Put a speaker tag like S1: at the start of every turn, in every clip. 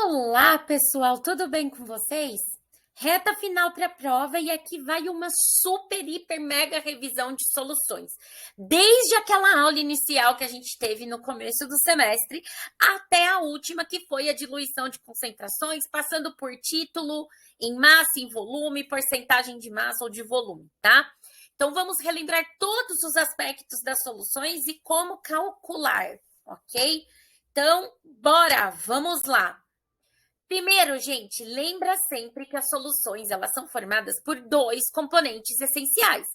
S1: Olá, pessoal, tudo bem com vocês? Reta final para a prova e aqui vai uma super, hiper, mega revisão de soluções. Desde aquela aula inicial que a gente teve no começo do semestre até a última, que foi a diluição de concentrações, passando por título, em massa, em volume, porcentagem de massa ou de volume, tá? Então, vamos relembrar todos os aspectos das soluções e como calcular, ok? Então, bora, vamos lá. Primeiro, gente, lembra sempre que as soluções elas são formadas por dois componentes essenciais,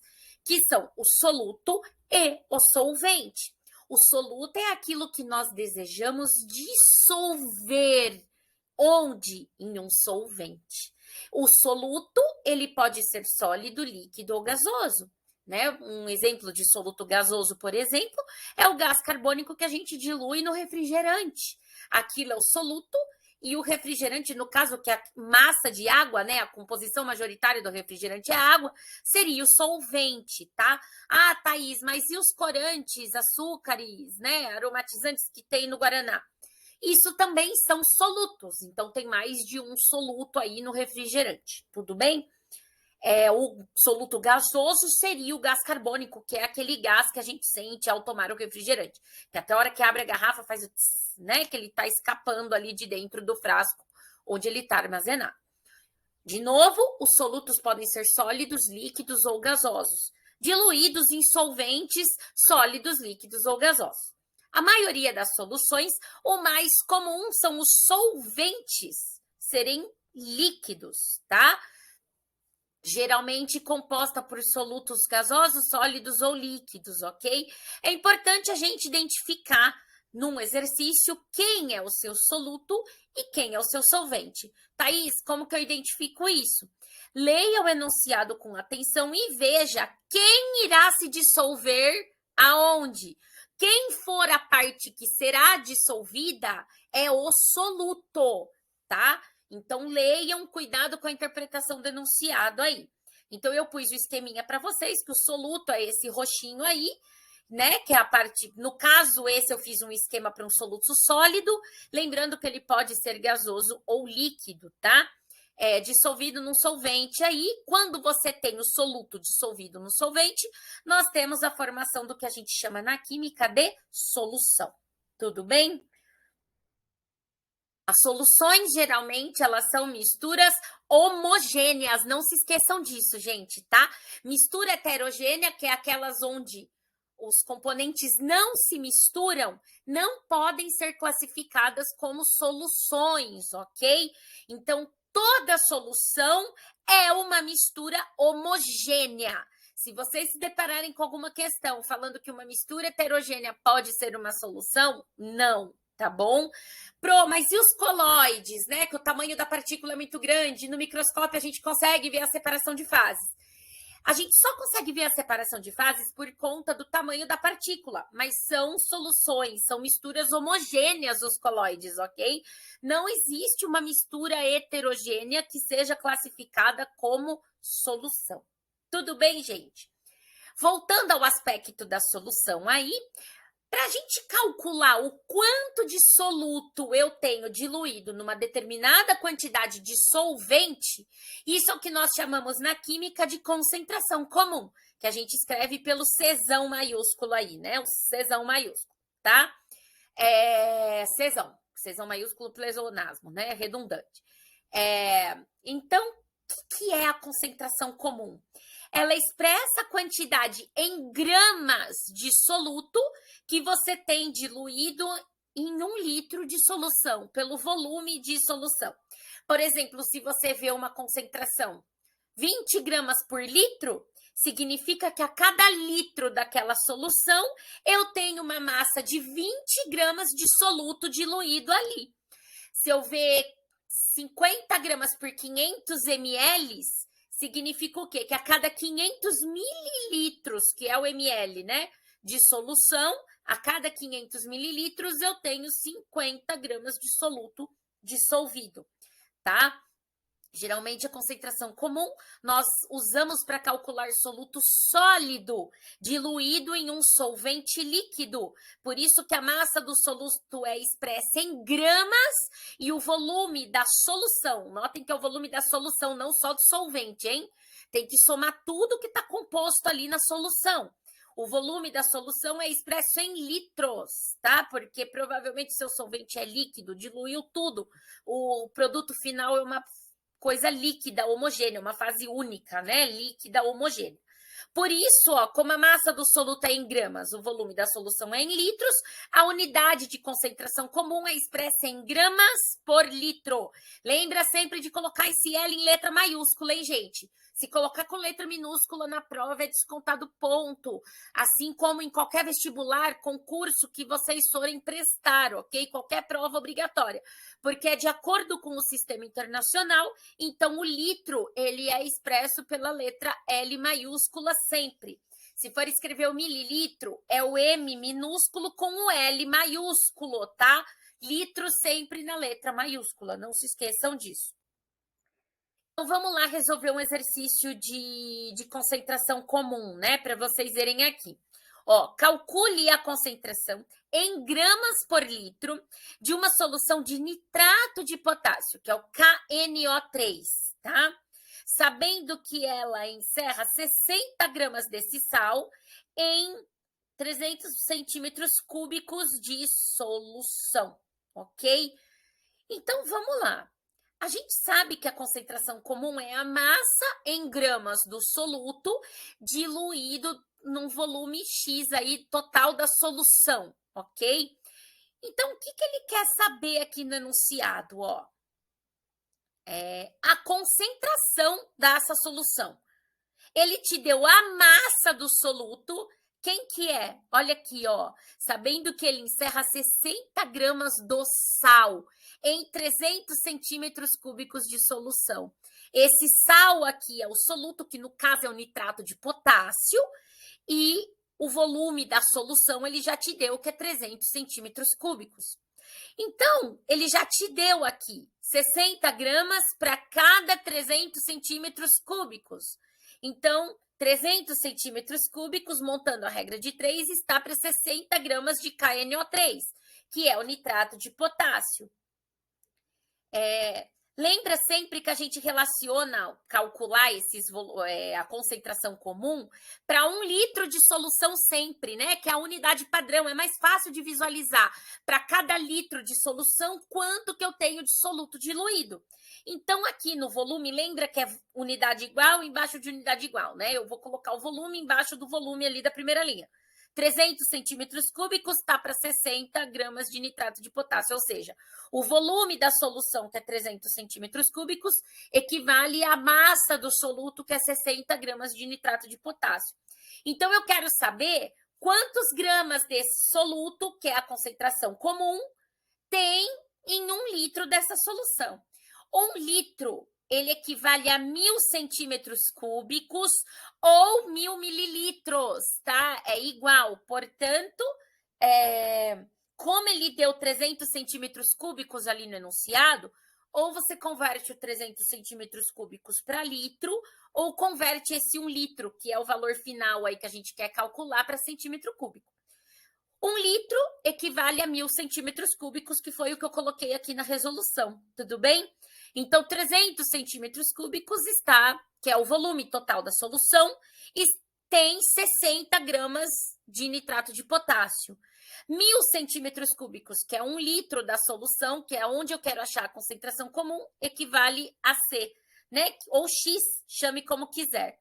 S1: que são o soluto e o solvente. O soluto é aquilo que nós desejamos dissolver. Onde? Em um solvente. O soluto, ele pode ser sólido, líquido ou gasoso. Né? Um exemplo de soluto gasoso, por exemplo, é o gás carbônico que a gente dilui no refrigerante. Aquilo é o soluto e o refrigerante, no caso que a massa de água, né, a composição majoritária do refrigerante é água, seria o solvente, tá? Ah, Thaís, mas e os corantes, açúcares, né, aromatizantes que tem no Guaraná? Isso também são solutos, então tem mais de um soluto aí no refrigerante, tudo bem? O soluto gasoso seria o gás carbônico, que é aquele gás que a gente sente ao tomar o refrigerante. Que até a hora que abre a garrafa faz o tss, né? Que ele está escapando ali de dentro do frasco onde ele está armazenado. De novo, os solutos podem ser sólidos, líquidos ou gasosos, diluídos em solventes, sólidos, líquidos ou gasosos. A maioria das soluções, o mais comum são os solventes serem líquidos, tá? Geralmente composta por solutos gasosos, sólidos ou líquidos, ok? É importante a gente identificar num exercício quem é o seu soluto e quem é o seu solvente. Thaís, como que eu identifico isso? Leia o enunciado com atenção e veja quem irá se dissolver aonde. Quem for a parte que será dissolvida é o soluto, tá? Então, leiam, cuidado com a interpretação do enunciado aí. Então, eu pus o esqueminha para vocês, que o soluto é esse roxinho aí, né? Que é a parte. No caso, esse eu fiz um esquema para um soluto sólido, lembrando que ele pode ser gasoso ou líquido, tá? Dissolvido num solvente aí. Quando você tem o soluto dissolvido no solvente, nós temos a formação do que a gente chama na química de solução. Tudo bem? As soluções, geralmente, elas são misturas homogêneas. Não se esqueçam disso, gente, tá? Mistura heterogênea, que é aquelas onde os componentes não se misturam, não podem ser classificadas como soluções, ok? Então, toda solução é uma mistura homogênea. Se vocês se depararem com alguma questão falando que uma mistura heterogênea pode ser uma solução, não, tá bom? Mas e os coloides, né? Que o tamanho da partícula é muito grande, no microscópio a gente consegue ver a separação de fases. A gente só consegue ver a separação de fases por conta do tamanho da partícula, mas são soluções, são misturas homogêneas os coloides, ok? Não existe uma mistura heterogênea que seja classificada como solução. Tudo bem, gente? Voltando ao aspecto da solução aí, para a gente calcular o quanto de soluto eu tenho diluído numa determinada quantidade de solvente, isso é o que nós chamamos na química de concentração comum, que a gente escreve pelo Czão maiúsculo aí, né? O Czão maiúsculo, tá? Czão maiúsculo pleonasmo, né? Redundante. Então, o que é a concentração comum? Ela expressa a quantidade em gramas de soluto que você tem diluído em 1 litro de solução, pelo volume de solução. Por exemplo, se você vê uma concentração 20 gramas por litro, significa que a cada litro daquela solução eu tenho uma massa de 20 gramas de soluto diluído ali. Se eu ver 50 gramas por 500 ml, significa o quê? Que a cada 500 mililitros, que é o ml, né, de solução, a cada 500 mililitros eu tenho 50 gramas de soluto dissolvido, tá? Geralmente, a concentração comum nós usamos para calcular soluto sólido, diluído em um solvente líquido. Por isso que a massa do soluto é expressa em gramas e o volume da solução, notem que é o volume da solução, não só do solvente, hein? Tem que somar tudo que está composto ali na solução. O volume da solução é expresso em litros, tá? Porque provavelmente seu solvente é líquido, diluiu tudo. O produto final é uma coisa líquida, homogênea, uma fase única, né? Líquida, homogênea. Por isso, ó, como a massa do soluto é em gramas, o volume da solução é em litros, a unidade de concentração comum é expressa em gramas por litro. Lembra sempre de colocar esse L em letra maiúscula, hein, gente? Se colocar com letra minúscula na prova, é descontado ponto. Assim como em qualquer vestibular, concurso que vocês forem prestar, ok? Qualquer prova obrigatória. Porque é de acordo com o sistema internacional, então o litro, ele é expresso pela letra L maiúscula sempre. Se for escrever o mililitro, é o M minúsculo com o L maiúsculo, tá? Litro sempre na letra maiúscula, não se esqueçam disso. Então, vamos lá resolver um exercício de concentração comum, né? Para vocês verem aqui. Ó, calcule a concentração em gramas por litro de uma solução de nitrato de potássio, que é o KNO3, tá? Sabendo que ela encerra 60 gramas desse sal em 300 centímetros cúbicos de solução, ok? Então, vamos lá. A gente sabe que a concentração comum é a massa em gramas do soluto diluído num volume X aí total da solução, ok? Então, o que ele quer saber aqui no enunciado, ó? A concentração dessa solução. Ele te deu a massa do soluto. Quem que é? Olha aqui, ó. Sabendo que ele encerra 60 gramas do sal em 300 centímetros cúbicos de solução. Esse sal aqui é o soluto, que no caso é o nitrato de potássio, e o volume da solução ele já te deu, que é 300 centímetros cúbicos. Então, ele já te deu aqui 60 gramas para cada 300 centímetros cúbicos. Então, 300 centímetros cúbicos, montando a regra de 3, está para 60 gramas de KNO3, que é o nitrato de potássio. Lembra sempre que a gente relaciona, calcular a concentração comum para 1 litro de solução sempre, né? Que é a unidade padrão, é mais fácil de visualizar para cada litro de solução quanto que eu tenho de soluto diluído. Então, aqui no volume, lembra que é unidade igual embaixo de unidade igual, né? Eu vou colocar o volume embaixo do volume ali da primeira linha. 300 centímetros cúbicos está para 60 gramas de nitrato de potássio, ou seja, o volume da solução, que é 300 centímetros cúbicos, equivale à massa do soluto, que é 60 gramas de nitrato de potássio. Então, eu quero saber quantos gramas desse soluto, que é a concentração comum, tem em 1 litro dessa solução. 1 litro ele equivale a 1.000 centímetros cúbicos ou 1.000 mililitros, tá? É igual. Portanto, como ele deu 300 centímetros cúbicos ali no enunciado, ou você converte o 300 centímetros cúbicos para litro, ou converte esse 1 litro, que é o valor final aí que a gente quer calcular, para centímetro cúbico. 1 litro equivale a 1.000 centímetros cúbicos, que foi o que eu coloquei aqui na resolução, tudo bem? Então, 300 centímetros cúbicos está, que é o volume total da solução, e tem 60 gramas de nitrato de potássio. 1.000 centímetros cúbicos, que é 1 litro da solução, que é onde eu quero achar a concentração comum, equivale a C, né? Ou X, chame como quiser.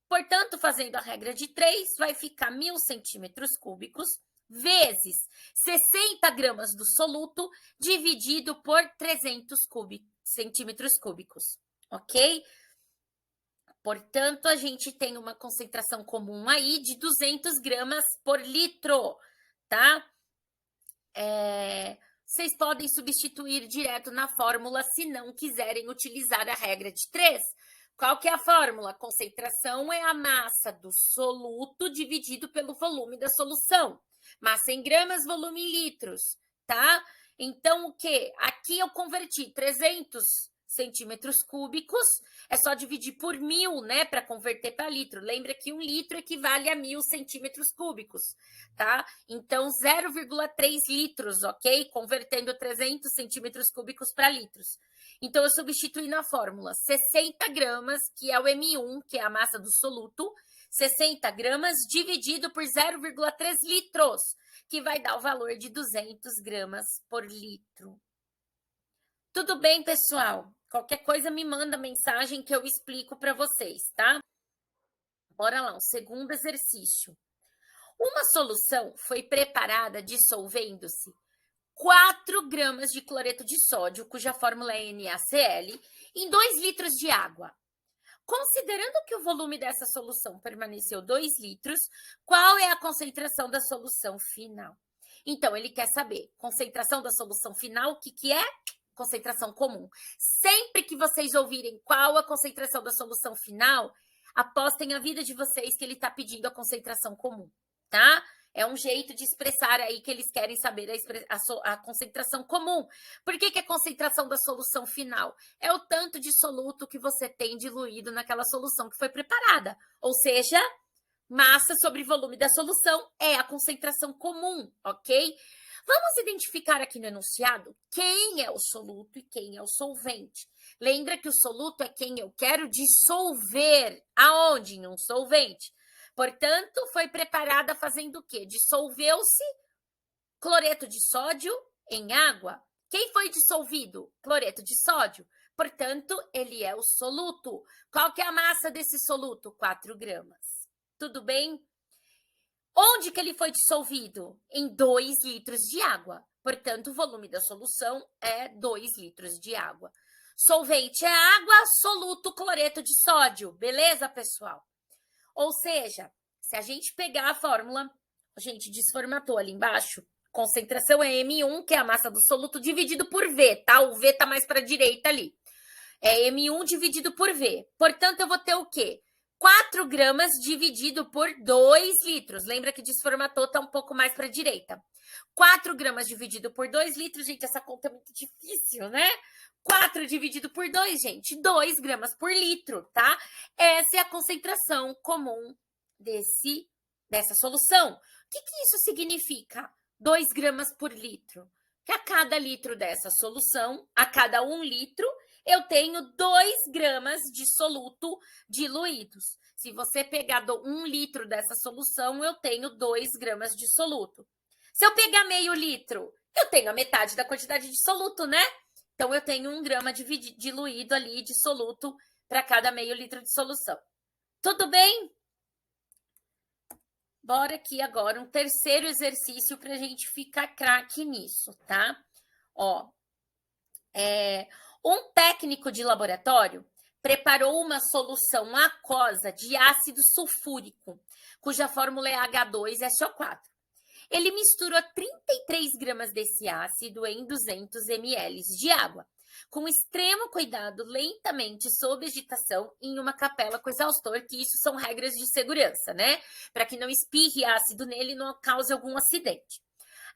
S1: Portanto, fazendo a regra de 3, vai ficar 1.000 centímetros cúbicos vezes 60 gramas do soluto dividido por 300 centímetros cúbicos, ok? Portanto, a gente tem uma concentração comum aí de 200 gramas por litro, tá? Vocês podem substituir direto na fórmula se não quiserem utilizar a regra de 3. Qual que é a fórmula? Concentração é a massa do soluto dividido pelo volume da solução. Massa em gramas, volume em litros, tá? Então, o quê? Aqui eu converti 300 centímetros cúbicos, é só dividir por 1000, né, para converter para litro. Lembra que 1 litro equivale a 1000 centímetros cúbicos, tá? Então, 0,3 litros, ok? Convertendo 300 centímetros cúbicos para litros. Então, eu substituí na fórmula 60 gramas, que é o M1, que é a massa do soluto, 60 gramas dividido por 0,3 litros, que vai dar o valor de 200 gramas por litro. Tudo bem, pessoal? Qualquer coisa me manda mensagem que eu explico para vocês, tá? Bora lá, o segundo exercício. Uma solução foi preparada dissolvendo-se 4 gramas de cloreto de sódio, cuja fórmula é NaCl, em 2 litros de água. Considerando que o volume dessa solução permaneceu 2 litros, qual é a concentração da solução final? Então, ele quer saber, concentração da solução final, o que é? Concentração comum. Sempre que vocês ouvirem qual a concentração da solução final, apostem a vida de vocês que ele está pedindo a concentração comum, tá? É um jeito de expressar aí que eles querem saber a concentração comum. Por que é a concentração da solução final? É o tanto de soluto que você tem diluído naquela solução que foi preparada. Ou seja, massa sobre volume da solução é a concentração comum, ok? Vamos identificar aqui no enunciado quem é o soluto e quem é o solvente. Lembra que o soluto é quem eu quero dissolver. Aonde? Em um solvente. Portanto, foi preparada fazendo o quê? Dissolveu-se cloreto de sódio em água. Quem foi dissolvido? Cloreto de sódio. Portanto, ele é o soluto. Qual que é a massa desse soluto? 4 gramas. Tudo bem? Onde que ele foi dissolvido? Em 2 litros de água. Portanto, o volume da solução é 2 litros de água. Solvente é água, soluto, cloreto de sódio. Beleza, pessoal? Ou seja, se a gente pegar a fórmula, a gente desformatou ali embaixo, concentração é M1, que é a massa do soluto, dividido por V, tá? O V tá mais para a direita ali. É M1 dividido por V. Portanto, eu vou ter o quê? 4 gramas dividido por 2 litros. Lembra que desformatou, tá um pouco mais para a direita. 4 gramas dividido por 2 litros, gente, essa conta é muito difícil, né? 4 dividido por 2, gente, 2 gramas por litro, tá? Essa é a concentração comum dessa solução. O que isso significa? 2 gramas por litro. Que a cada litro dessa solução, a cada 1 litro, eu tenho 2 gramas de soluto diluídos. Se você pegar 1 litro dessa solução, eu tenho 2 gramas de soluto. Se eu pegar meio litro, eu tenho a metade da quantidade de soluto, né? Então, eu tenho 1 grama diluído ali de soluto para cada meio litro de solução. Tudo bem? Bora aqui agora um terceiro exercício para a gente ficar craque nisso, tá? Ó, um técnico de laboratório preparou uma solução aquosa de ácido sulfúrico, cuja fórmula é H2SO4. Ele misturou 33 gramas desse ácido em 200 ml de água, com extremo cuidado, lentamente, sob agitação, em uma capela com exaustor, que isso são regras de segurança, né? Para que não espirre ácido nele e não cause algum acidente.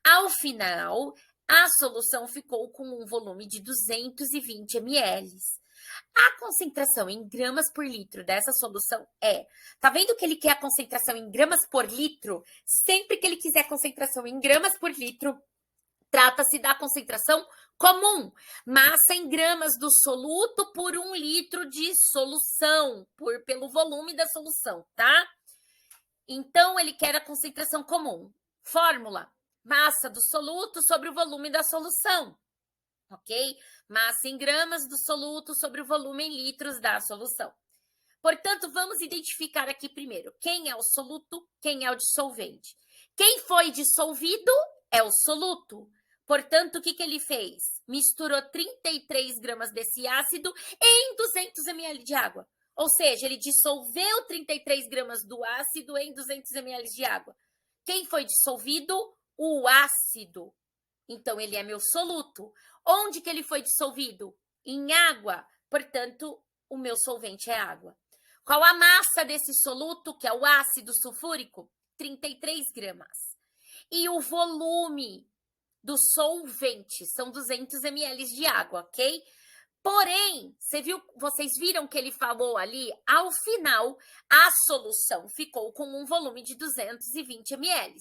S1: Ao final, a solução ficou com um volume de 220 ml. A concentração em gramas por litro dessa solução tá vendo que ele quer a concentração em gramas por litro? Sempre que ele quiser concentração em gramas por litro, trata-se da concentração comum, massa em gramas do soluto por 1 litro de solução, pelo volume da solução, tá? Então, ele quer a concentração comum. Fórmula: massa do soluto sobre o volume da solução. Ok? Massa em gramas do soluto sobre o volume em litros da solução. Portanto, vamos identificar aqui primeiro quem é o soluto, quem é o dissolvente. Quem foi dissolvido é o soluto. Portanto, o que ele fez? Misturou 33 gramas desse ácido em 200 ml de água. Ou seja, ele dissolveu 33 gramas do ácido em 200 ml de água. Quem foi dissolvido? O ácido. Então, ele é meu soluto. Onde que ele foi dissolvido? Em água. Portanto, o meu solvente é água. Qual a massa desse soluto, que é o ácido sulfúrico? 33 gramas. E o volume do solvente são 200 ml de água, ok? Porém, vocês viram que ele falou ali, ao final, a solução ficou com um volume de 220 ml.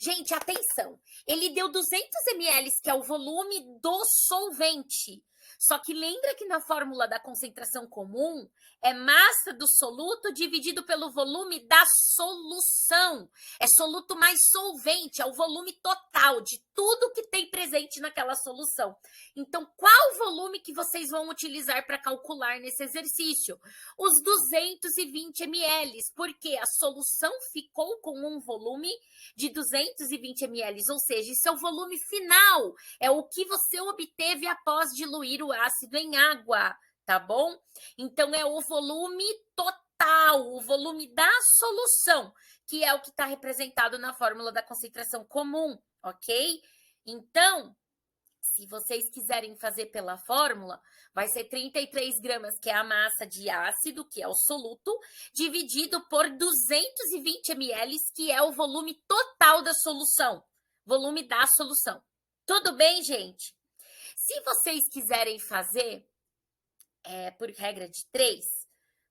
S1: Gente, atenção, ele deu 200 ml, que é o volume do solvente. Só que lembra que na fórmula da concentração comum é massa do soluto dividido pelo volume da solução. É soluto mais solvente, é o volume total de tudo que tem presente naquela solução. Então, qual volume que vocês vão utilizar para calcular nesse exercício? Os 220 ml, porque a solução ficou com um volume de 220 ml, ou seja, esse é o volume final, é o que você obteve após diluir o ácido em água, tá bom? Então, é o volume total, o volume da solução, que é o que está representado na fórmula da concentração comum, ok? Então, se vocês quiserem fazer pela fórmula, vai ser 33 gramas, que é a massa de ácido, que é o soluto, dividido por 220 ml, que é o volume total da solução. Volume da solução. Tudo bem, gente? Se vocês quiserem fazer por regra de 3,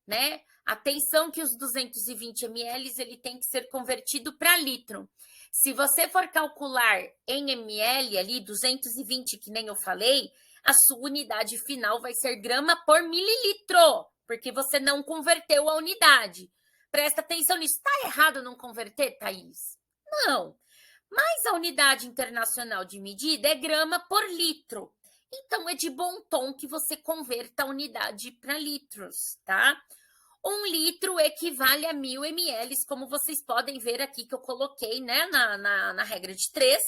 S1: né? Atenção que os 220 ml, ele tem que ser convertido para litro. Se você for calcular em ml ali, 220, que nem eu falei, a sua unidade final vai ser grama por mililitro, porque você não converteu a unidade. Presta atenção nisso. Tá errado não converter, Thaís? Não. Mas a unidade internacional de medida é grama por litro. Então, é de bom tom que você converta a unidade para litros, tá? 1 litro equivale a 1.000 ml, como vocês podem ver aqui que eu coloquei, né, na regra de 3.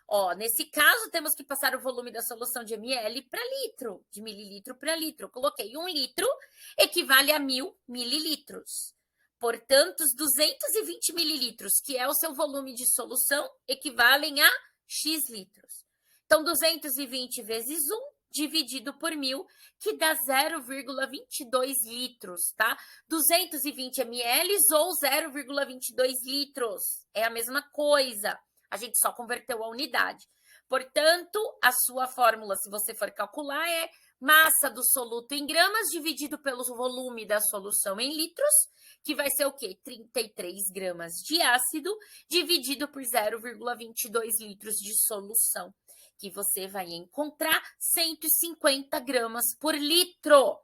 S1: Ó, nesse caso, temos que passar o volume da solução de ml para litro, de mililitro para litro. Eu coloquei 1 litro equivale a 1.000 mililitros. Portanto, os 220 mililitros, que é o seu volume de solução, equivalem a X litros. Então, 220 vezes 1 dividido por 1.000, que dá 0,22 litros, tá? 220 ml ou 0,22 litros. É a mesma coisa. A gente só converteu a unidade. Portanto, a sua fórmula, se você for calcular, é massa do soluto em gramas dividido pelo volume da solução em litros, que vai ser o quê? 33 gramas de ácido dividido por 0,22 litros de solução, que você vai encontrar 150 gramas por litro.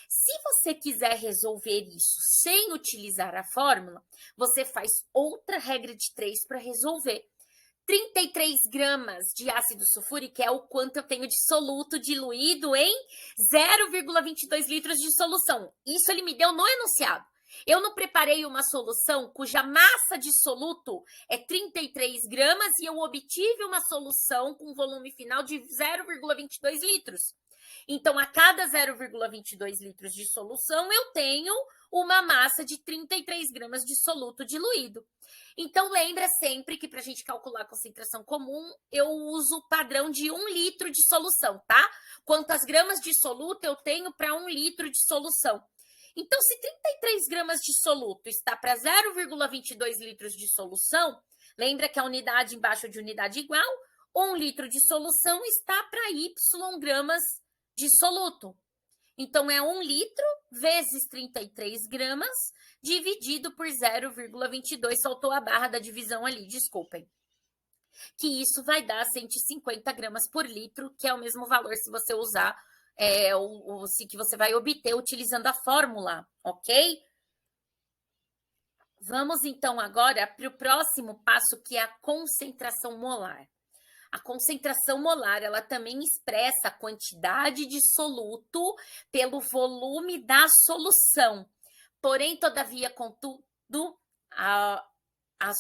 S1: Se você quiser resolver isso sem utilizar a fórmula, você faz outra regra de 3 para resolver. 33 gramas de ácido sulfúrico, que é o quanto eu tenho de soluto diluído em 0,22 litros de solução. Isso ele me deu no enunciado. Eu não preparei uma solução cuja massa de soluto é 33 gramas e eu obtive uma solução com volume final de 0,22 litros. Então, a cada 0,22 litros de solução, eu tenho uma massa de 33 gramas de soluto diluído. Então, lembra sempre que para a gente calcular a concentração comum, eu uso o padrão de 1 litro de solução, tá? Quantas gramas de soluto eu tenho para 1 litro de solução? Então, se 33 gramas de soluto está para 0,22 litros de solução, lembra que a unidade embaixo de unidade igual, 1 litro de solução está para Y gramas de soluto. Então, é 1 litro vezes 33 gramas dividido por 0,22. Soltou a barra da divisão ali, desculpem. Que isso vai dar 150 gramas por litro, que é o mesmo valor se você usar que você vai obter utilizando a fórmula, ok? Vamos, então, agora para o próximo passo, que é a concentração molar. A concentração molar, ela também expressa a quantidade de soluto pelo volume da solução. Porém, todavia, contudo, a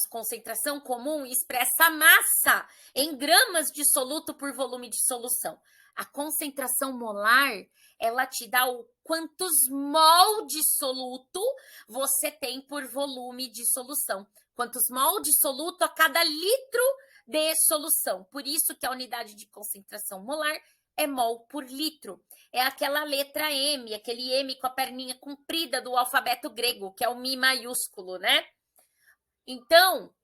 S1: concentração comum expressa a massa em gramas de soluto por volume de solução. A concentração molar, ela te dá o quantos mol de soluto você tem por volume de solução. Quantos mol de soluto a cada litro de solução. Por isso que a unidade de concentração molar é mol por litro. É aquela letra M, aquele M com a perninha comprida do alfabeto grego, que é o Mi maiúsculo, né? Então,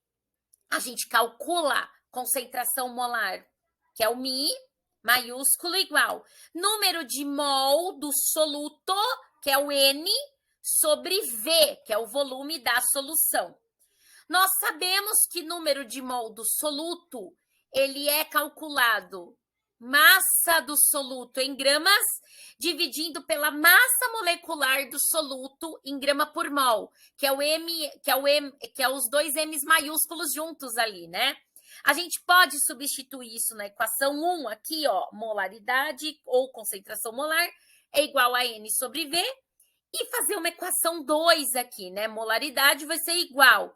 S1: a gente calcula concentração molar, que é o Mi, maiúsculo igual número de mol do soluto, que é o N, sobre V, que é o volume da solução. Nós sabemos que número de mol do soluto, ele é calculado massa do soluto em gramas, dividindo pela massa molecular do soluto em grama por mol, que é o M, que é os dois M's maiúsculos juntos ali, né? A gente pode substituir isso na equação 1 aqui, ó, molaridade ou concentração molar é igual a N sobre V, e fazer uma equação 2 aqui, né? Molaridade vai ser igual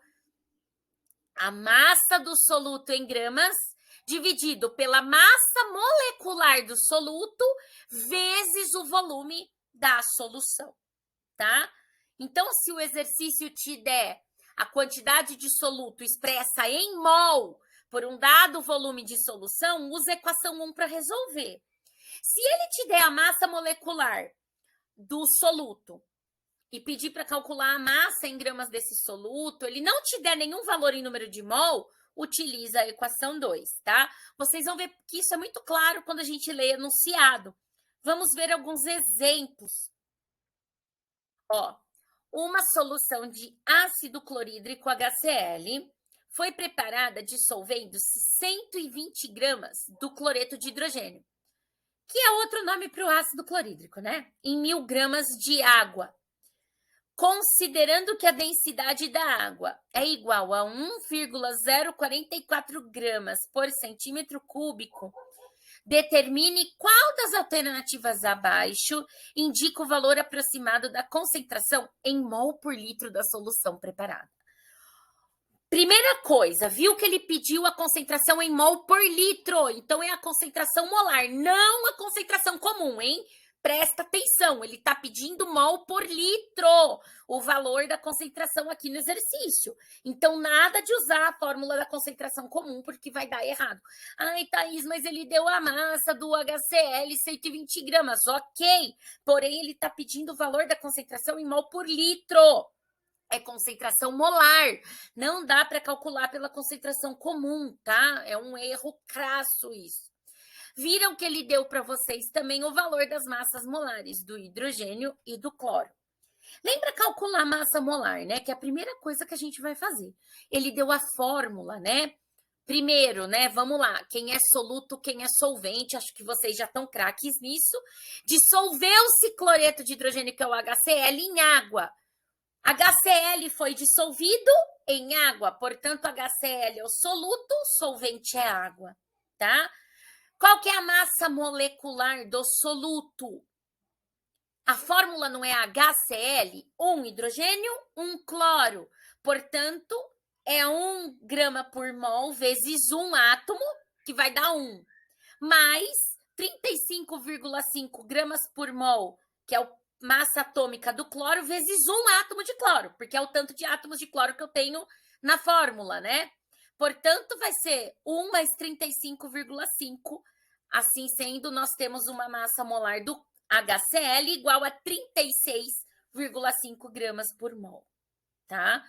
S1: a massa do soluto em gramas dividido pela massa molecular do soluto vezes o volume da solução, tá? Então, se o exercício te der a quantidade de soluto expressa em mol por um dado volume de solução, use a equação 1 para resolver. Se ele te der a massa molecular do soluto e pedir para calcular a massa em gramas desse soluto, ele não te der nenhum valor em número de mol, utiliza a equação 2, tá? Vocês vão ver que isso é muito claro quando a gente lê enunciado. Vamos ver alguns exemplos. Ó, uma solução de ácido clorídrico HCl foi preparada dissolvendo-se 120 gramas do cloreto de hidrogênio, que é outro nome para o ácido clorídrico, né? Em 1000 gramas de água. Considerando que a densidade da água é igual a 1,044 gramas por centímetro cúbico, determine qual das alternativas abaixo indica o valor aproximado da concentração em mol por litro da solução preparada. Primeira coisa, viu que ele pediu a concentração em mol por litro, então é a concentração molar, não a concentração comum, hein? Presta atenção, ele está pedindo mol por litro, o valor da concentração aqui no exercício. Então, nada de usar a fórmula da concentração comum, porque vai dar errado. Ai, Thaís, mas ele deu a massa do HCl 120 gramas. Ok, porém ele está pedindo o valor da concentração em mol por litro. É concentração molar, não dá para calcular pela concentração comum, tá? É um erro crasso isso. Viram que ele deu para vocês também o valor das massas molares do hidrogênio e do cloro. Lembra calcular a massa molar, né? Que é a primeira coisa que a gente vai fazer. Ele deu a fórmula, né? Primeiro, né? Vamos lá. Quem é soluto, quem é solvente, acho que vocês já estão craques nisso. Dissolveu-se cloreto de hidrogênio, que é o HCl, em água. HCl foi dissolvido em água, portanto, HCl é o soluto, solvente é água, tá? Qual que é a massa molecular do soluto? A fórmula não é HCl, 1 hidrogênio, 1 cloro. Portanto, é 1 grama por mol vezes 1 átomo, que vai dar 1. Mais 35,5 gramas por mol, que é a massa atômica do cloro, vezes 1 átomo de cloro, porque é o tanto de átomos de cloro que eu tenho na fórmula, né? Portanto, vai ser 1 mais 35,5. Assim sendo, nós temos uma massa molar do HCl igual a 36,5 gramas por mol, tá?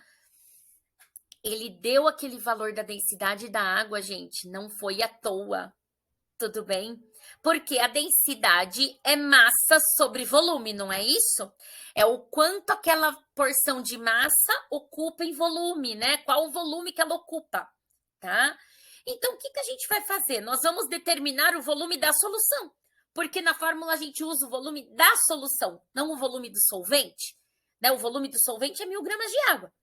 S1: Ele deu aquele valor da densidade da água, gente, não foi à toa, tudo bem? Porque a densidade é massa sobre volume, não é isso? É o quanto aquela porção de massa ocupa em volume, né? Qual o volume que ela ocupa, tá? Então, o que a gente vai fazer? Nós vamos determinar o volume da solução, porque na fórmula a gente usa o volume da solução, não o volume do solvente, né? O volume do solvente é 1000 gramas de água,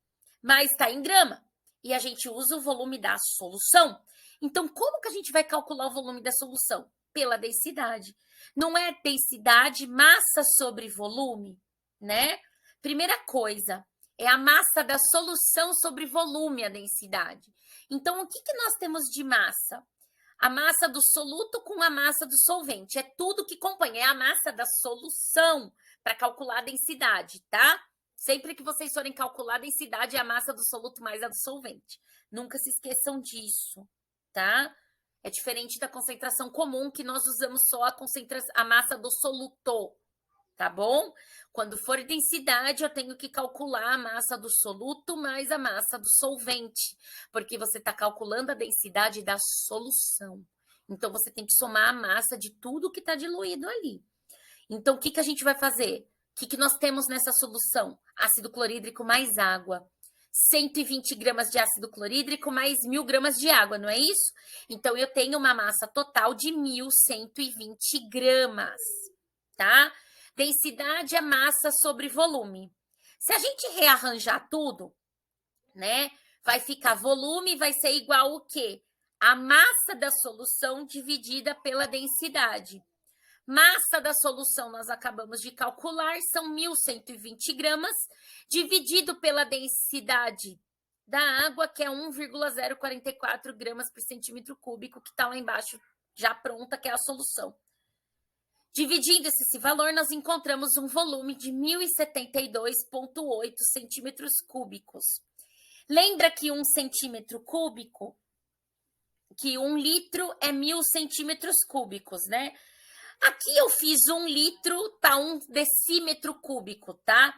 S1: mas está em grama, e a gente usa o volume da solução. Então, como que a gente vai calcular o volume da solução? Pela densidade. Não é densidade, massa sobre volume, né? Primeira coisa, é a massa da solução sobre volume, a densidade. Então, o que nós temos de massa? A massa do soluto com a massa do solvente. É tudo que compõe, é a massa da solução para calcular a densidade, tá? Sempre que vocês forem calcular a densidade, é a massa do soluto mais a do solvente. Nunca se esqueçam disso, tá? É diferente da concentração comum, que nós usamos só a massa do soluto, tá bom? Quando for densidade, eu tenho que calcular a massa do soluto mais a massa do solvente, porque você está calculando a densidade da solução. Então, você tem que somar a massa de tudo que está diluído ali. Então, o que, que a gente vai fazer? O que, que nós temos nessa solução? Ácido clorídrico mais água. 120 gramas de ácido clorídrico mais 1.000 gramas de água, não é isso? Então, eu tenho uma massa total de 1.120 gramas, tá? Densidade é massa sobre volume. Se a gente rearranjar tudo, né? Vai ficar volume, vai ser igual o quê? A massa da solução dividida pela densidade. Massa da solução, nós acabamos de calcular, são 1.120 gramas, dividido pela densidade da água, que é 1,044 gramas por centímetro cúbico, que está lá embaixo, já pronta, que é a solução. Dividindo esse valor, nós encontramos um volume de 1.072,8 centímetros cúbicos. Lembra que 1 centímetro cúbico, que 1 litro é 1.000 centímetros cúbicos, né? Aqui eu fiz 1 litro, tá 1 decímetro cúbico, tá?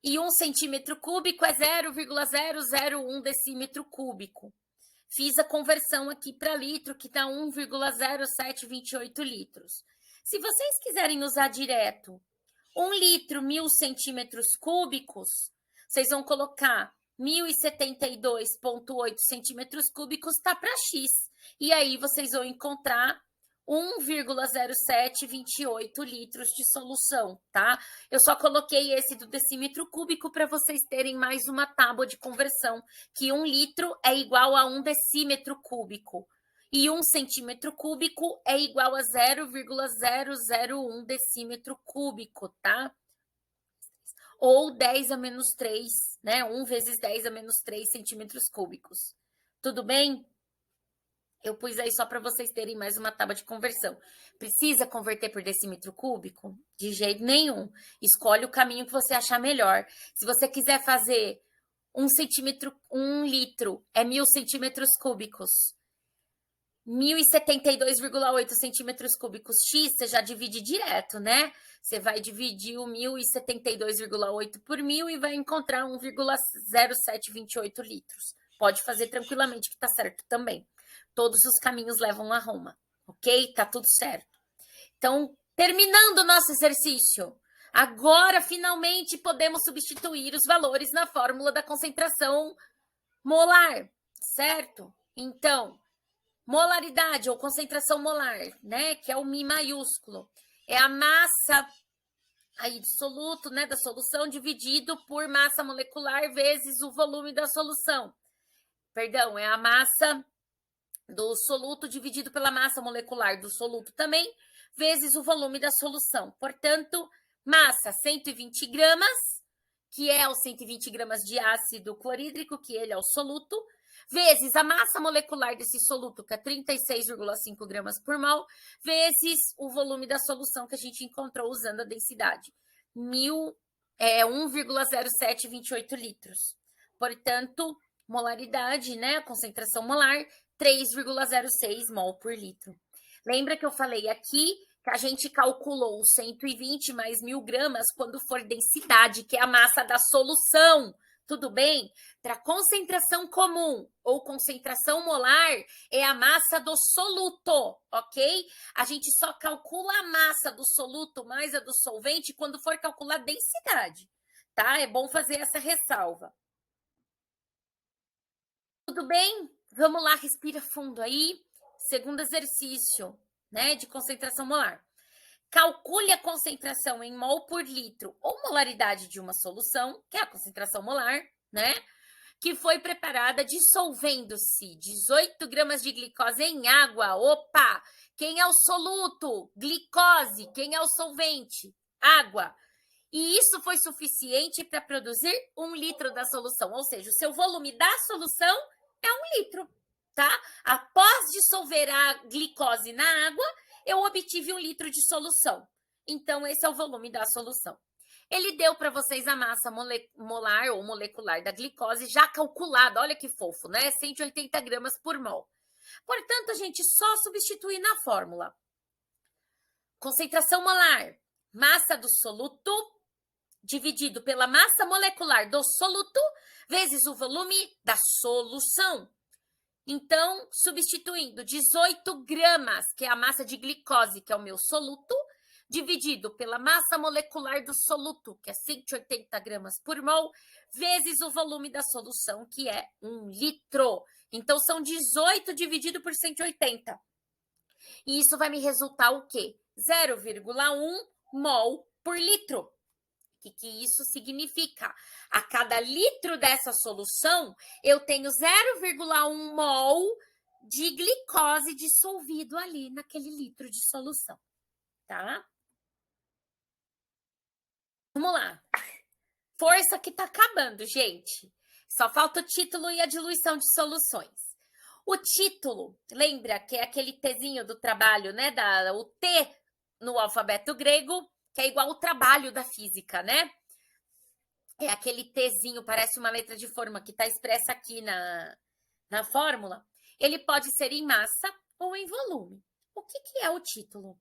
S1: E 1 centímetro cúbico é 0,001 decímetro cúbico. Fiz a conversão aqui para litro, que dá 1,0728 litros. Se vocês quiserem usar direto 1 litro, 1.000 centímetros cúbicos, vocês vão colocar 1.072,8 centímetros cúbicos, tá para X. E aí vocês vão encontrar 1,0728 litros de solução, tá? Eu só coloquei esse do decímetro cúbico para vocês terem mais uma tábua de conversão, que 1 litro é igual a 1 decímetro cúbico. E 1 centímetro cúbico é igual a 0,001 decímetro cúbico, tá? Ou 10 a menos 3, né? 1 vezes 10 a menos 3 centímetros cúbicos. Tudo bem? Eu pus aí só para vocês terem mais uma tábua de conversão. Precisa converter por decímetro cúbico? De jeito nenhum. Escolhe o caminho que você achar melhor. Se você quiser fazer 1 litro é 1.000 centímetros cúbicos. 1.072,8 centímetros cúbicos X, você já divide direto, né? Você vai dividir o 1.072,8 por 1.000 e vai encontrar 1,0728 litros. Pode fazer tranquilamente que tá certo também. Todos os caminhos levam a Roma, ok? Tá tudo certo. Então, terminando o nosso exercício, agora finalmente podemos substituir os valores na fórmula da concentração molar, certo? Então, molaridade ou concentração molar, né? Que é o Mi maiúsculo. É a massa aí do soluto, né? Da solução dividido por massa molecular vezes o volume da solução. Perdão, é a massa do soluto dividido pela massa molecular do soluto também, vezes o volume da solução. Portanto, massa 120 gramas, que é os 120 gramas de ácido clorídrico, que ele é o soluto, vezes a massa molecular desse soluto, que é 36,5 gramas por mol, vezes o volume da solução que a gente encontrou usando a densidade, 1,0728 litros. Portanto, molaridade, né, a concentração molar, 3,06 mol por litro. Lembra que eu falei aqui que a gente calculou 120 mais 1.000 gramas quando for densidade, que é a massa da solução, tudo bem? Para concentração comum ou concentração molar, é a massa do soluto, ok? A gente só calcula a massa do soluto mais a do solvente quando for calcular densidade, tá? É bom fazer essa ressalva. Tudo bem? Vamos lá, respira fundo aí. Segundo exercício, né, de concentração molar. Calcule a concentração em mol por litro ou molaridade de uma solução, que é a concentração molar, né? Que foi preparada dissolvendo-se 18 gramas de glicose em água. Opa! Quem é o soluto? Glicose. Quem é o solvente? Água. E isso foi suficiente para produzir 1 litro da solução, ou seja, o seu volume da solução é 1 litro, tá? Após dissolver a glicose na água, eu obtive 1 litro de solução. Então, esse é o volume da solução. Ele deu para vocês a massa molar ou molecular da glicose já calculada. Olha que fofo, né? 180 gramas por mol. Portanto, a gente só substitui na fórmula. Concentração molar, massa do soluto, dividido pela massa molecular do soluto, vezes o volume da solução. Então, substituindo 18 gramas, que é a massa de glicose, que é o meu soluto, dividido pela massa molecular do soluto, que é 180 gramas por mol, vezes o volume da solução, que é 1 litro. Então, são 18 dividido por 180. E isso vai me resultar o quê? 0,1 mol por litro. O que isso significa? A cada litro dessa solução, eu tenho 0,1 mol de glicose dissolvido ali naquele litro de solução, tá? Vamos lá. Força que tá acabando, gente. Só falta o título e a diluição de soluções. O título, lembra que é aquele Tzinho do trabalho, né? O T no alfabeto grego, que é igual ao trabalho da física, né? É aquele Tzinho, parece uma letra de forma que está expressa aqui na fórmula. Ele pode ser em massa ou em volume. O que é o título?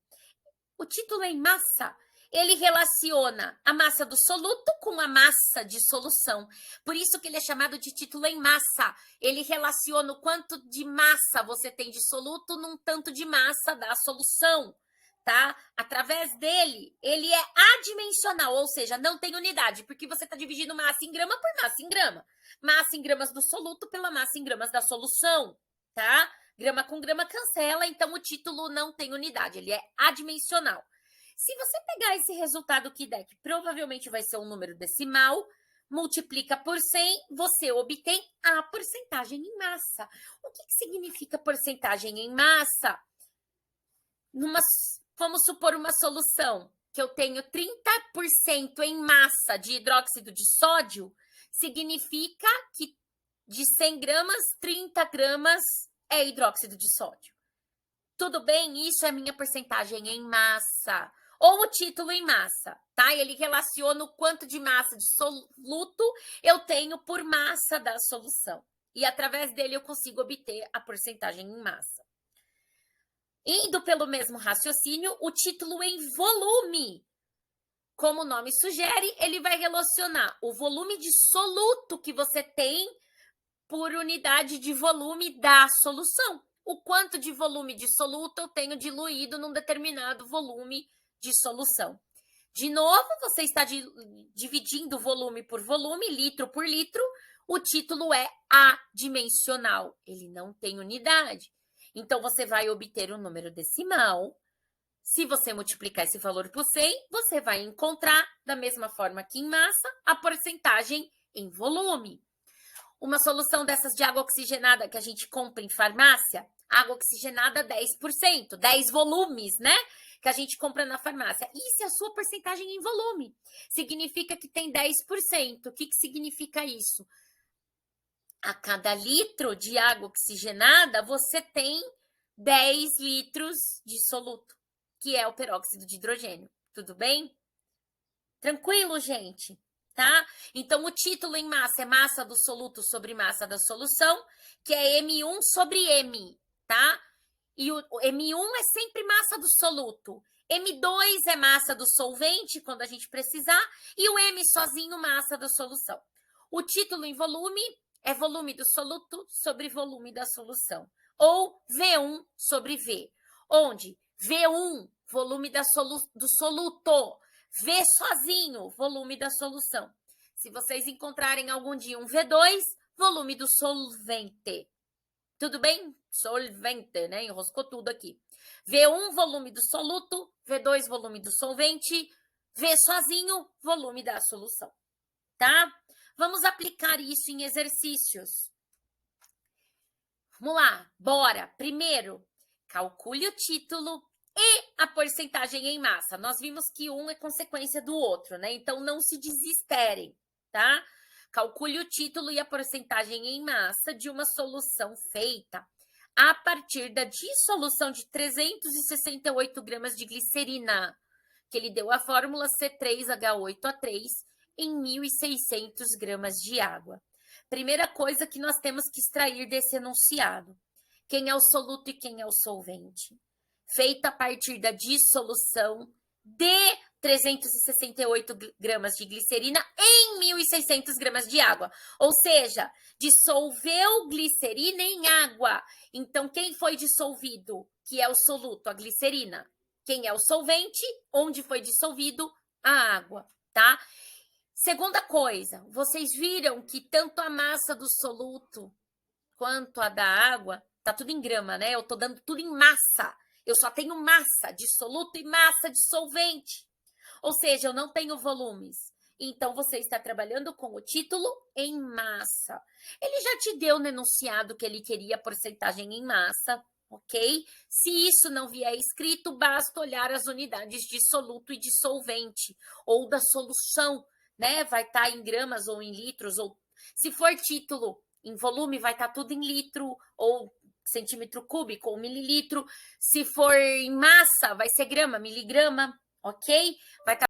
S1: O título em massa, ele relaciona a massa do soluto com a massa de solução. Por isso que ele é chamado de título em massa. Ele relaciona o quanto de massa você tem de soluto num tanto de massa da solução, tá? Através dele, ele é adimensional, ou seja, não tem unidade, porque você está dividindo massa em grama por massa em grama. Massa em gramas do soluto pela massa em gramas da solução, tá? Grama com grama cancela, então o título não tem unidade, ele é adimensional. Se você pegar esse resultado que der, que provavelmente vai ser um número decimal, multiplica por 100, você obtém a porcentagem em massa. O que significa porcentagem em massa? Vamos supor uma solução que eu tenho 30% em massa de hidróxido de sódio, significa que de 100 gramas, 30 gramas é hidróxido de sódio. Tudo bem? Isso é minha porcentagem em massa. Ou o título em massa, tá? Ele relaciona o quanto de massa de soluto eu tenho por massa da solução. E através dele eu consigo obter a porcentagem em massa. Indo pelo mesmo raciocínio, o título em volume. Como o nome sugere, ele vai relacionar o volume de soluto que você tem por unidade de volume da solução. O quanto de volume de soluto eu tenho diluído num determinado volume de solução. De novo, você está dividindo volume por volume, litro por litro. O título é adimensional, ele não tem unidade. Então, você vai obter um número decimal. Se você multiplicar esse valor por 100, você vai encontrar, da mesma forma que em massa, a porcentagem em volume. Uma solução dessas de água oxigenada que a gente compra em farmácia, água oxigenada 10%, 10 volumes, né? Que a gente compra na farmácia. Isso é a sua porcentagem em volume. Significa que tem 10%. O que significa isso? A cada litro de água oxigenada, você tem 10 litros de soluto, que é o peróxido de hidrogênio. Tudo bem? Tranquilo, gente? Tá? Então, o título em massa é massa do soluto sobre massa da solução, que é M1 sobre M, tá? E o M1 é sempre massa do soluto. M2 é massa do solvente, quando a gente precisar, e o M sozinho, massa da solução. O título em volume é volume do soluto sobre volume da solução, ou V1 sobre V, onde V1, volume do soluto, V sozinho, volume da solução. Se vocês encontrarem algum dia um V2, volume do solvente. Tudo bem? Solvente, né? Enroscou tudo aqui. V1, volume do soluto. V2, volume do solvente. V sozinho, volume da solução. Tá? Vamos aplicar isso em exercícios. Vamos lá, bora. Primeiro, calcule o título e a porcentagem em massa. Nós vimos que um é consequência do outro, né? Então, não se desesperem, tá? Calcule o título e a porcentagem em massa de uma solução feita a partir da dissolução de 368 gramas de glicerina, que ele deu a fórmula C3H8A3 em 1.600 gramas de água. Primeira coisa que nós temos que extrair desse enunciado: quem é o soluto e quem é o solvente? Feita a partir da dissolução de 368 gramas de glicerina em 1.600 gramas de água. Ou seja, dissolveu glicerina em água. Então, quem foi dissolvido? Que é o soluto, a glicerina. Quem é o solvente? Onde foi dissolvido? A água, tá? Segunda coisa, vocês viram que tanto a massa do soluto quanto a da água, tá tudo em grama, né? Eu tô dando tudo em massa. Eu só tenho massa de soluto e massa de solvente. Ou seja, eu não tenho volumes. Então, você está trabalhando com o título em massa. Ele já te deu no enunciado que ele queria porcentagem em massa, ok? Se isso não vier escrito, basta olhar as unidades de soluto e de solvente, ou da solução, né? Vai estar em gramas ou em litros, ou se for título em volume, vai estar tudo em litro, ou centímetro cúbico, ou mililitro. Se for em massa, vai ser grama, miligrama, ok? Vai estar.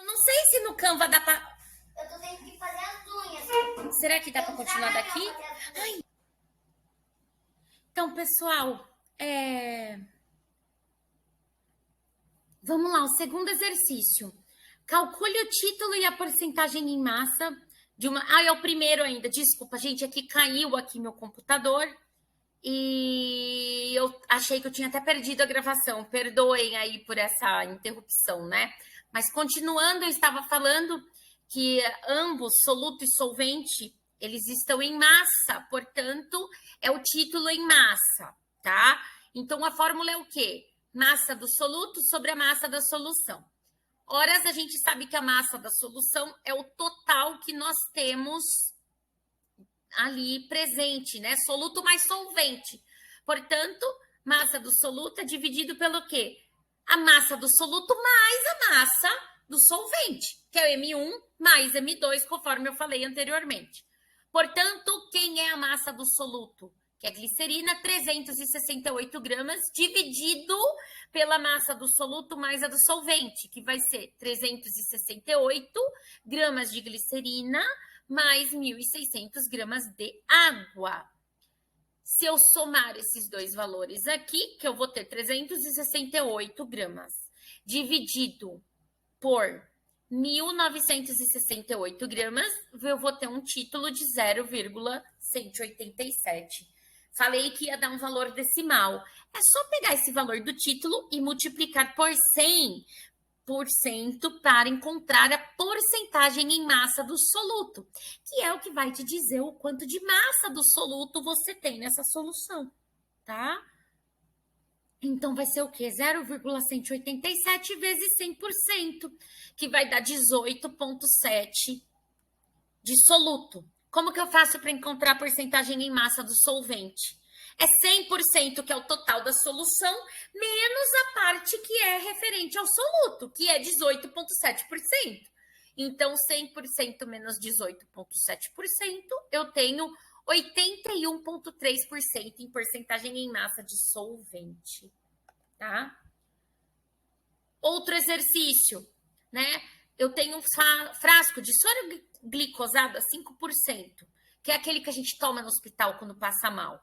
S1: Eu não sei se no Canva dá pra.
S2: Eu tô tendo que fazer as unhas.
S1: Será que dá para continuar daqui? Ai. Então, pessoal, vamos lá, o segundo exercício. Calcule o título e a porcentagem em massa de uma... Ah, é o primeiro ainda. Desculpa, gente, aqui caiu aqui meu computador e eu achei que eu tinha até perdido a gravação. Perdoem aí por essa interrupção, né? Mas continuando, eu estava falando que ambos, soluto e solvente, eles estão em massa, portanto, é o título em massa, tá? Então, a fórmula é o quê? Massa do soluto sobre a massa da solução. Horas a gente sabe que a massa da solução é o total que nós temos ali presente, né? Soluto mais solvente. Portanto, massa do soluto é dividido pelo quê? A massa do soluto mais a massa do solvente, que é o M1 mais M2, conforme eu falei anteriormente. Portanto, quem é a massa do soluto? Que é glicerina, 368 gramas, dividido pela massa do soluto mais a do solvente, que vai ser 368 gramas de glicerina mais 1.600 gramas de água. Se eu somar esses dois valores aqui, que eu vou ter 368 gramas, dividido por 1.968 gramas, eu vou ter um título de 0,187. Falei que ia dar um valor decimal. É só pegar esse valor do título e multiplicar por 100% para encontrar a porcentagem em massa do soluto, que é o que vai te dizer o quanto de massa do soluto você tem nessa solução, tá? Então, vai ser o quê? 0,187 vezes 100%, que vai dar 18,7 de soluto. Como que eu faço para encontrar a porcentagem em massa do solvente? É 100%, que é o total da solução, menos a parte que é referente ao soluto, que é 18,7%. Então, 100% menos 18,7%, eu tenho 81,3% em porcentagem em massa de solvente, tá? Outro exercício, né? Eu tenho um frasco de soro glicosado a 5%, que é aquele que a gente toma no hospital quando passa mal.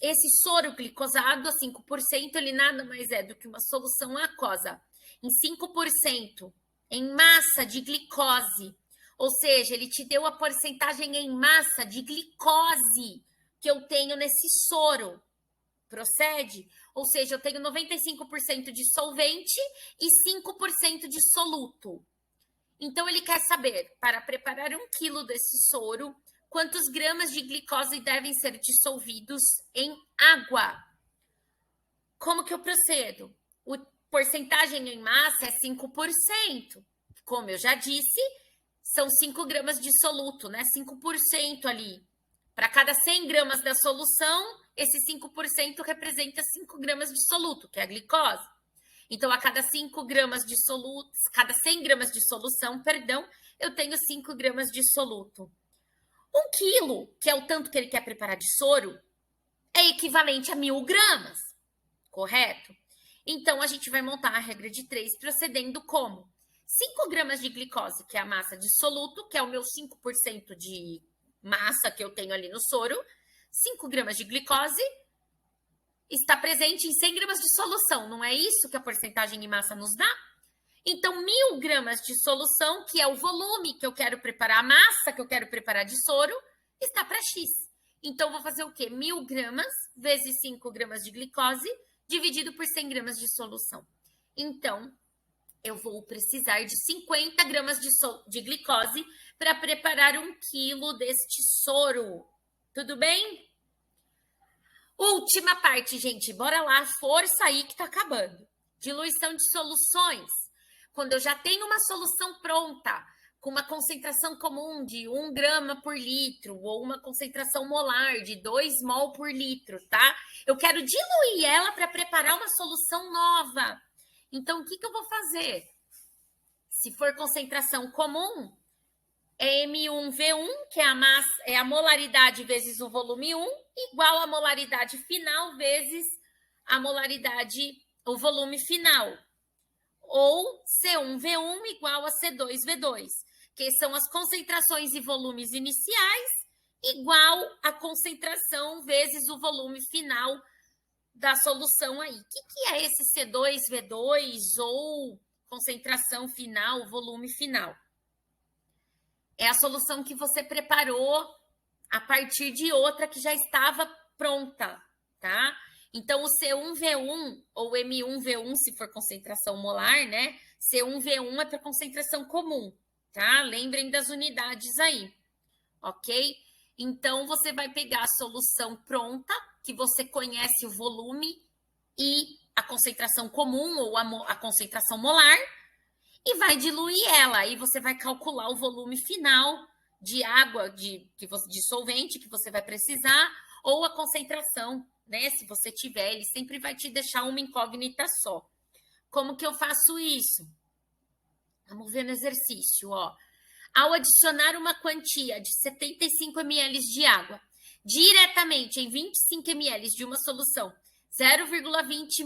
S1: Esse soro glicosado a 5%, ele nada mais é do que uma solução aquosa em 5% em massa de glicose. Ou seja, ele te deu a porcentagem em massa de glicose que eu tenho nesse soro. Procede? Ou seja, eu tenho 95% de solvente e 5% de soluto. Então, ele quer saber, para preparar 1 quilo desse soro, quantos gramas de glicose devem ser dissolvidos em água. Como que eu procedo? A porcentagem em massa é 5%. Como eu já disse, são 5 gramas de soluto, né? 5% ali. Para cada 100 gramas da solução, esse 5% representa 5 gramas de soluto, que é a glicose. Então, a cada 5 gramas de soluto, cada 100 gramas de solução, perdão, eu tenho 5 gramas de soluto. 1 quilo, que é o tanto que ele quer preparar de soro, é equivalente a 1.000 gramas, correto? Então, a gente vai montar a regra de 3 procedendo como? 5 gramas de glicose, que é a massa de soluto, que é o meu 5% de massa que eu tenho ali no soro. 5 gramas de glicose está presente em 100 gramas de solução. Não é isso que a porcentagem em massa nos dá? Então, 1.000 gramas de solução, que é o volume que eu quero preparar, a massa que eu quero preparar de soro, está para X. Então, vou fazer o quê? 1.000 gramas vezes 5 gramas de glicose, dividido por 100 gramas de solução. Então, eu vou precisar de 50 gramas de glicose para preparar 1 quilo deste soro. Tudo bem? Última parte, gente. Bora lá, força aí que tá acabando. Diluição de soluções. Quando eu já tenho uma solução pronta, com uma concentração comum de 1 grama por litro, ou uma concentração molar de 2 mol por litro, tá? Eu quero diluir ela para preparar uma solução nova. Então, o que eu vou fazer? Se for concentração comum, é M1V1, que é a molaridade vezes o volume 1, igual a molaridade final vezes a molaridade, o volume final. Ou C1V1 igual a C2V2, que são as concentrações e volumes iniciais, igual a concentração vezes o volume final da solução aí. O que é esse C2V2 ou concentração final, volume final? É a solução que você preparou a partir de outra que já estava pronta, tá? Então, o C1V1 ou M1V1, se for concentração molar, né? C1V1 é para concentração comum, tá? Lembrem das unidades aí, ok? Então, você vai pegar a solução pronta, que você conhece o volume e a concentração comum ou a concentração molar, e vai diluir ela. Aí você vai calcular o volume final de água, de solvente que você vai precisar, ou a concentração, né? Se você tiver, ele sempre vai te deixar uma incógnita só. Como que eu faço isso? Vamos ver no exercício, ó. Ao adicionar uma quantia de 75 ml de água diretamente em 25 ml de uma solução 0,20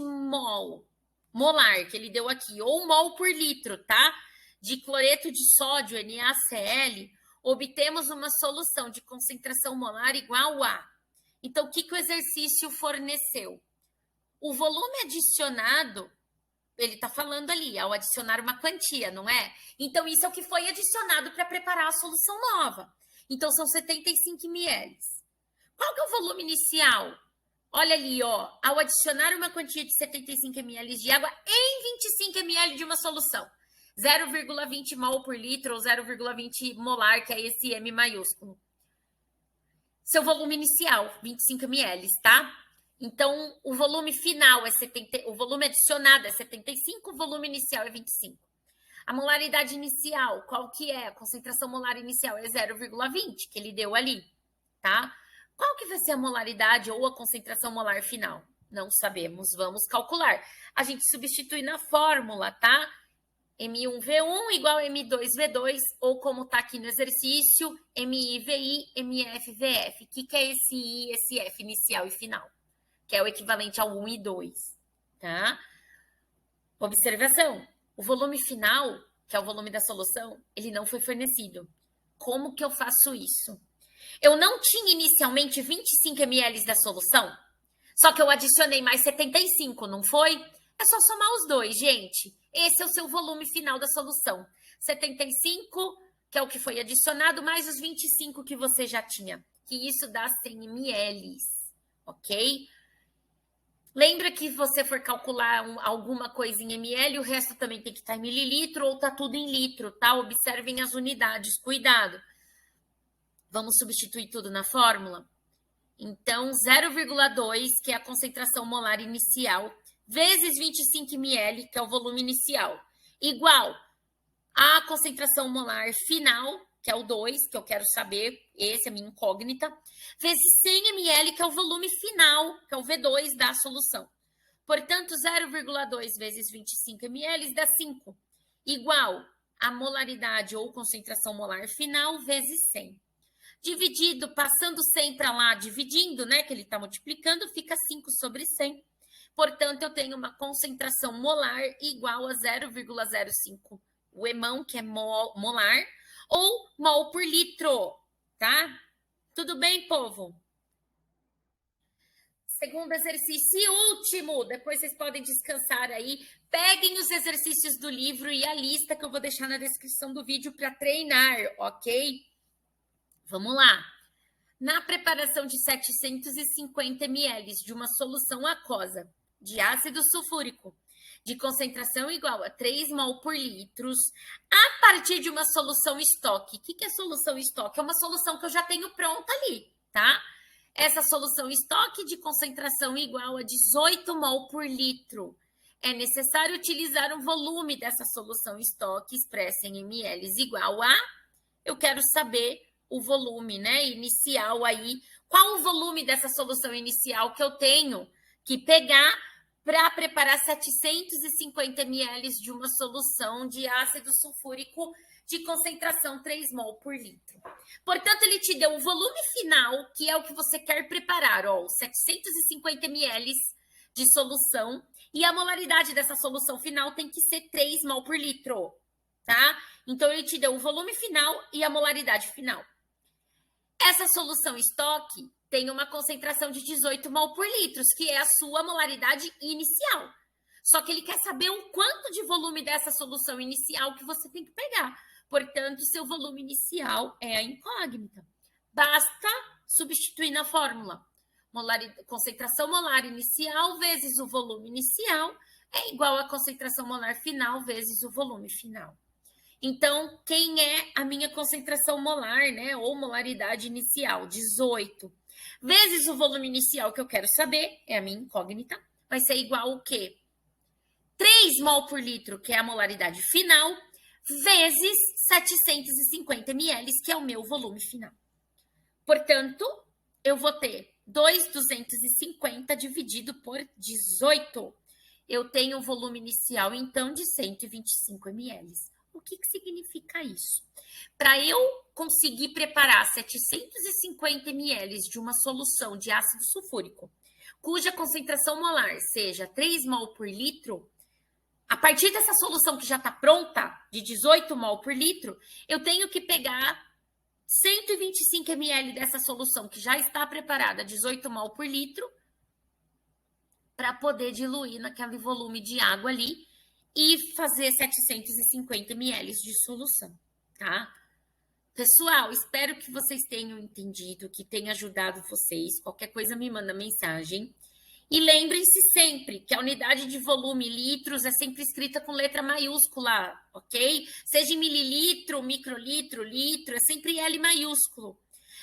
S1: molar, que ele deu aqui, ou mol por litro, tá? De cloreto de sódio, NaCl, obtemos uma solução de concentração molar igual a... Então, o que o exercício forneceu? O volume adicionado, ele está falando ali, ao adicionar uma quantia, não é? Então, isso é o que foi adicionado para preparar a solução nova. Então, são 75 ml. Qual que é o volume inicial? Olha ali, ó, ao adicionar uma quantia de 75 ml de água em 25 ml de uma solução. 0,20 mol por litro ou 0,20 molar, que é esse M maiúsculo. Seu volume inicial, 25 ml, tá? Então, o volume final é 70, o volume adicionado é 75, o volume inicial é 25. A molaridade inicial, qual que é? A concentração molar inicial é 0,20, que ele deu ali, tá? Qual que vai ser a molaridade ou a concentração molar final? Não sabemos, vamos calcular. A gente substitui na fórmula, tá? M1V1 igual a M2V2, ou como tá aqui no exercício, MIVI, MFVF. O que é esse I, esse F inicial e final? Que é o equivalente ao 1 e 2, tá? Observação, o volume final, que é o volume da solução, ele não foi fornecido. Como que eu faço isso? Eu não tinha inicialmente 25 ml da solução, só que eu adicionei mais 75, não foi? É só somar os dois, gente. Esse é o seu volume final da solução. 75, que é o que foi adicionado, mais os 25 que você já tinha. Que isso dá 100 ml, ok? Lembra que se você for calcular alguma coisa em ml, o resto também tem que estar em mililitro ou tá tudo em litro, tá? Observem as unidades, cuidado. Vamos substituir tudo na fórmula? Então, 0,2, que é a concentração molar inicial, vezes 25 ml, que é o volume inicial, igual a concentração molar final, que é o 2, que eu quero saber, esse é a minha incógnita, vezes 100 ml, que é o volume final, que é o V2 da solução. Portanto, 0,2 vezes 25 ml dá 5, igual a molaridade ou concentração molar final vezes 100. Dividido, passando 100 para lá, dividindo, né, que ele está multiplicando, fica 5 sobre 100. Portanto, eu tenho uma concentração molar igual a 0,05. O emão, que é molar, ou mol por litro, tá? Tudo bem, povo? Segundo exercício e último, depois vocês podem descansar aí. Peguem os exercícios do livro e a lista que eu vou deixar na descrição do vídeo para treinar, ok? Vamos lá. Na preparação de 750 ml de uma solução aquosa de ácido sulfúrico de concentração igual a 3 mol por litro, a partir de uma solução estoque. O que é solução estoque? É uma solução que eu já tenho pronta ali, tá? Essa solução estoque de concentração igual a 18 mol por litro. É necessário utilizar um volume dessa solução estoque expressa em ml igual a... Eu quero saber o volume, né, inicial aí. Qual o volume dessa solução inicial que eu tenho que pegar para preparar 750 ml de uma solução de ácido sulfúrico de concentração 3 mol por litro. Portanto, ele te deu o volume final, que é o que você quer preparar, ó, 750 ml de solução, e a molaridade dessa solução final tem que ser 3 mol por litro. tá? Então, ele te deu o volume final e a molaridade final. Essa solução estoque tem uma concentração de 18 mol por litro, que é a sua molaridade inicial. Só que ele quer saber o quanto de volume dessa solução inicial que você tem que pegar. Portanto, seu volume inicial é a incógnita. Basta substituir na fórmula. Concentração molar inicial vezes o volume inicial é igual a concentração molar final vezes o volume final. Então, quem é a minha concentração molar, né? Ou molaridade inicial? 18. Vezes o volume inicial que eu quero saber, é a minha incógnita, vai ser igual ao quê? 3 mol por litro, que é a molaridade final, vezes 750 ml, que é o meu volume final. Portanto, eu vou ter 2,250 dividido por 18. Eu tenho o volume inicial, então, de 125 ml. O que significa isso? Para eu conseguir preparar 750 ml de uma solução de ácido sulfúrico, cuja concentração molar seja 3 mol por litro, a partir dessa solução que já está pronta, de 18 mol por litro, eu tenho que pegar 125 ml dessa solução que já está preparada, 18 mol por litro, para poder diluir naquele volume de água ali e fazer 750 ml de solução, tá? Pessoal, espero que vocês tenham entendido, que tenha ajudado vocês. Qualquer coisa me manda mensagem. E lembrem-se sempre que a unidade de volume litros é sempre escrita com letra maiúscula, ok? Seja em mililitro, microlitro, litro, é sempre L maiúsculo.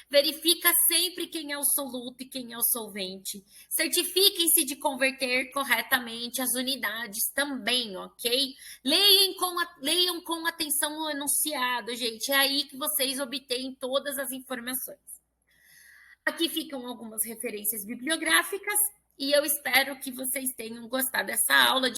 S1: Verifica sempre quem é o soluto e quem é o solvente. Certifiquem-se de converter corretamente as unidades também, ok? Leiam com atenção o enunciado, gente. É aí que vocês obtêm todas as informações. Aqui ficam algumas referências bibliográficas e eu espero que vocês tenham gostado dessa aula.